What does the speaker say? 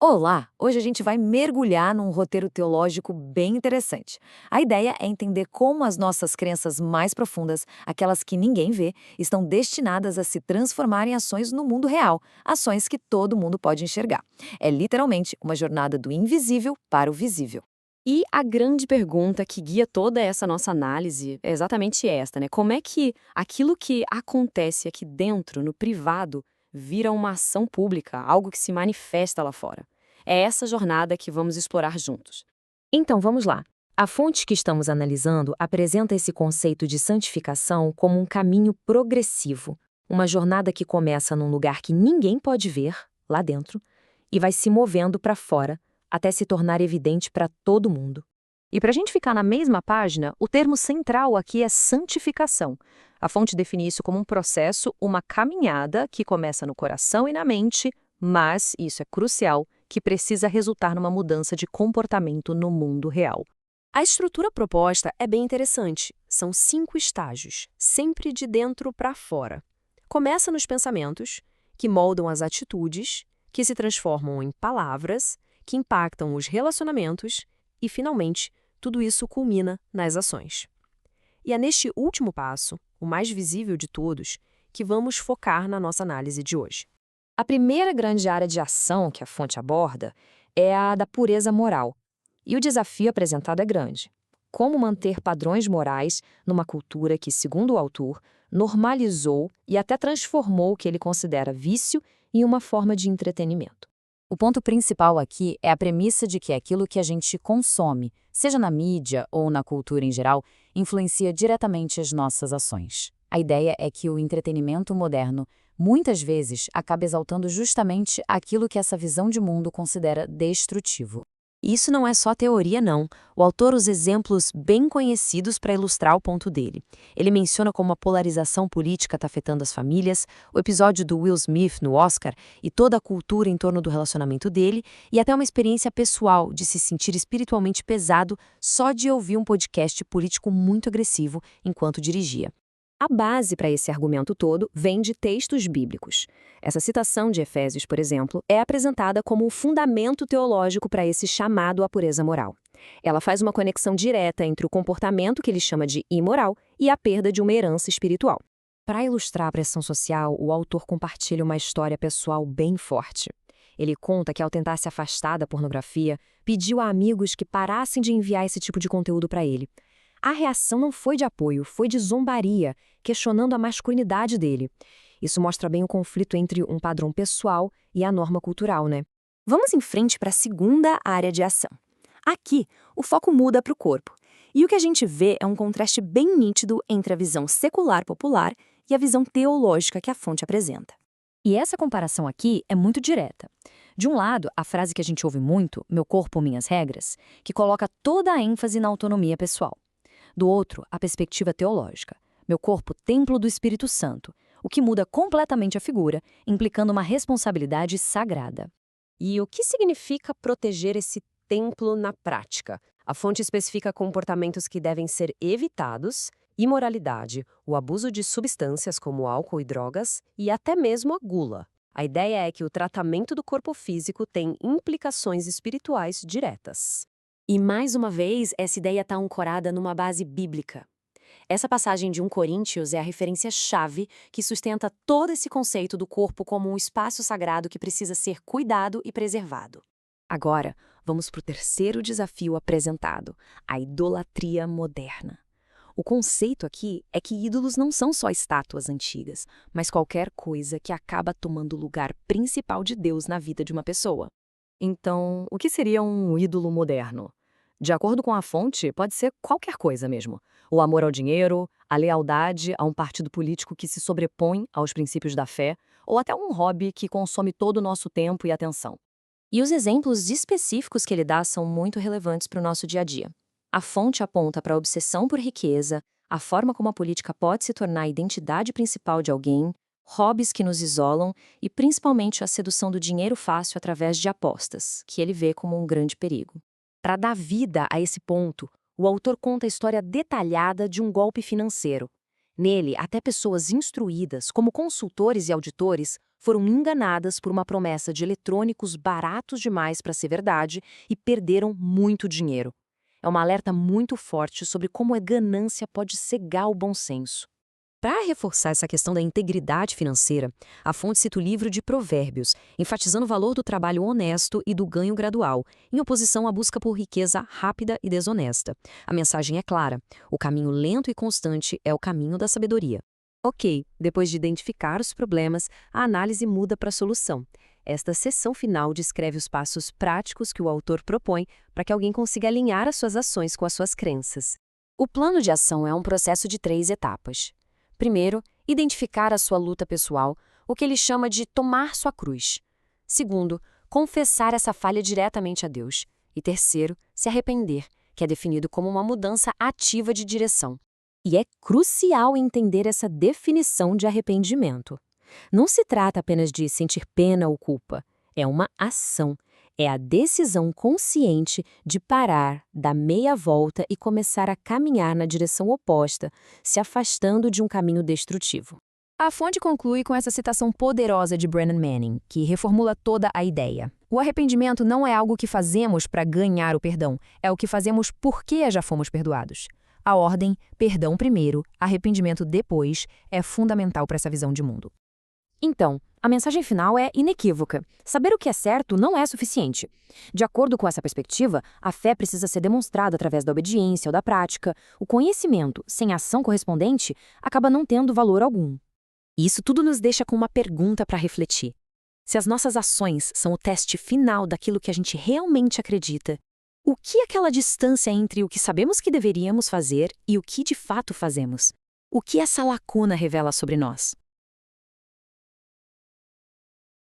Olá! Hoje a gente vai mergulhar num roteiro teológico bem interessante. A ideia é entender como as nossas crenças mais profundas, aquelas que ninguém vê, estão destinadas a se transformar em ações no mundo real, ações que todo mundo pode enxergar. É literalmente uma jornada do invisível para o visível. E a grande pergunta que guia toda essa nossa análise é exatamente esta, né? Como é que aquilo que acontece aqui dentro, no privado, vira uma ação pública, algo que se manifesta lá fora? É essa jornada que vamos explorar juntos. Então vamos lá. A fonte que estamos analisando apresenta esse conceito de santificação como um caminho progressivo, uma jornada que começa num lugar que ninguém pode ver, lá dentro, e vai se movendo para fora, até se tornar evidente para todo mundo. E para a gente ficar na mesma página, o termo central aqui é santificação. A fonte define isso como um processo, uma caminhada que começa no coração e na mente, mas, isso é crucial, que precisa resultar numa mudança de comportamento no mundo real. A estrutura proposta é bem interessante. São 5 estágios, sempre de dentro para fora. Começa nos pensamentos, que moldam as atitudes, que se transformam em palavras, que impactam os relacionamentos e, finalmente, tudo isso culmina nas ações. E é neste último passo, o mais visível de todos, que vamos focar na nossa análise de hoje. A primeira grande área de ação que a fonte aborda é a da pureza moral. E o desafio apresentado é grande. Como manter padrões morais numa cultura que, segundo o autor, normalizou e até transformou o que ele considera vício em uma forma de entretenimento. O ponto principal aqui é a premissa de que aquilo que a gente consome, seja na mídia ou na cultura em geral, influencia diretamente as nossas ações. A ideia é que o entretenimento moderno muitas vezes acaba exaltando justamente aquilo que essa visão de mundo considera destrutivo. Isso não é só teoria, não. O autor usa exemplos bem conhecidos para ilustrar o ponto dele. Ele menciona como a polarização política está afetando as famílias, o episódio do Will Smith no Oscar e toda a cultura em torno do relacionamento dele, e até uma experiência pessoal de se sentir espiritualmente pesado só de ouvir um podcast político muito agressivo enquanto dirigia. A base para esse argumento todo vem de textos bíblicos. Essa citação de Efésios, por exemplo, é apresentada como o fundamento teológico para esse chamado à pureza moral. Ela faz uma conexão direta entre o comportamento que ele chama de imoral e a perda de uma herança espiritual. Para ilustrar a pressão social, o autor compartilha uma história pessoal bem forte. Ele conta que, ao tentar se afastar da pornografia, pediu a amigos que parassem de enviar esse tipo de conteúdo para ele. A reação não foi de apoio, foi de zombaria, questionando a masculinidade dele. Isso mostra bem o conflito entre um padrão pessoal e a norma cultural, né? Vamos em frente para a segunda área de ação. Aqui, o foco muda para o corpo. E o que a gente vê é um contraste bem nítido entre a visão secular popular e a visão teológica que a fonte apresenta. E essa comparação aqui é muito direta. De um lado, a frase que a gente ouve muito, meu corpo, minhas regras, que coloca toda a ênfase na autonomia pessoal. Do outro, a perspectiva teológica. Meu corpo, templo do Espírito Santo, o que muda completamente a figura, implicando uma responsabilidade sagrada. E o que significa proteger esse templo na prática? A fonte especifica comportamentos que devem ser evitados, imoralidade, o abuso de substâncias como álcool e drogas e até mesmo a gula. A ideia é que o tratamento do corpo físico tem implicações espirituais diretas. E mais uma vez, essa ideia está ancorada numa base bíblica. Essa passagem de 1 Coríntios é a referência-chave que sustenta todo esse conceito do corpo como um espaço sagrado que precisa ser cuidado e preservado. Agora, vamos para o terceiro desafio apresentado, a idolatria moderna. O conceito aqui é que ídolos não são só estátuas antigas, mas qualquer coisa que acaba tomando o lugar principal de Deus na vida de uma pessoa. Então, o que seria um ídolo moderno? De acordo com a fonte, pode ser qualquer coisa mesmo. O amor ao dinheiro, a lealdade a um partido político que se sobrepõe aos princípios da fé, ou até um hobby que consome todo o nosso tempo e atenção. E os exemplos específicos que ele dá são muito relevantes para o nosso dia a dia. A fonte aponta para a obsessão por riqueza, a forma como a política pode se tornar a identidade principal de alguém, hobbies que nos isolam e principalmente a sedução do dinheiro fácil através de apostas, que ele vê como um grande perigo. Para dar vida a esse ponto, o autor conta a história detalhada de um golpe financeiro. Nele, até pessoas instruídas, como consultores e auditores, foram enganadas por uma promessa de eletrônicos baratos demais para ser verdade e perderam muito dinheiro. É uma alerta muito forte sobre como a ganância pode cegar o bom senso. Para reforçar essa questão da integridade financeira, a fonte cita o livro de Provérbios, enfatizando o valor do trabalho honesto e do ganho gradual, em oposição à busca por riqueza rápida e desonesta. A mensagem é clara: o caminho lento e constante é o caminho da sabedoria. Ok, depois de identificar os problemas, a análise muda para a solução. Esta seção final descreve os passos práticos que o autor propõe para que alguém consiga alinhar as suas ações com as suas crenças. O plano de ação é um processo de 3 etapas. Primeiro, identificar a sua luta pessoal, o que ele chama de tomar sua cruz. Segundo, confessar essa falha diretamente a Deus. E terceiro, se arrepender, que é definido como uma mudança ativa de direção. E é crucial entender essa definição de arrependimento. Não se trata apenas de sentir pena ou culpa. É uma ação. É a decisão consciente de parar, dar meia volta e começar a caminhar na direção oposta, se afastando de um caminho destrutivo. A fonte conclui com essa citação poderosa de Brennan Manning, que reformula toda a ideia. O arrependimento não é algo que fazemos para ganhar o perdão, é o que fazemos porque já fomos perdoados. A ordem, perdão primeiro, arrependimento depois, é fundamental para essa visão de mundo. Então, a mensagem final é inequívoca. Saber o que é certo não é suficiente. De acordo com essa perspectiva, a fé precisa ser demonstrada através da obediência ou da prática. O conhecimento, sem ação correspondente, acaba não tendo valor algum. Isso tudo nos deixa com uma pergunta para refletir. Se as nossas ações são o teste final daquilo que a gente realmente acredita, o que é aquela distância entre o que sabemos que deveríamos fazer e o que de fato fazemos? O que essa lacuna revela sobre nós?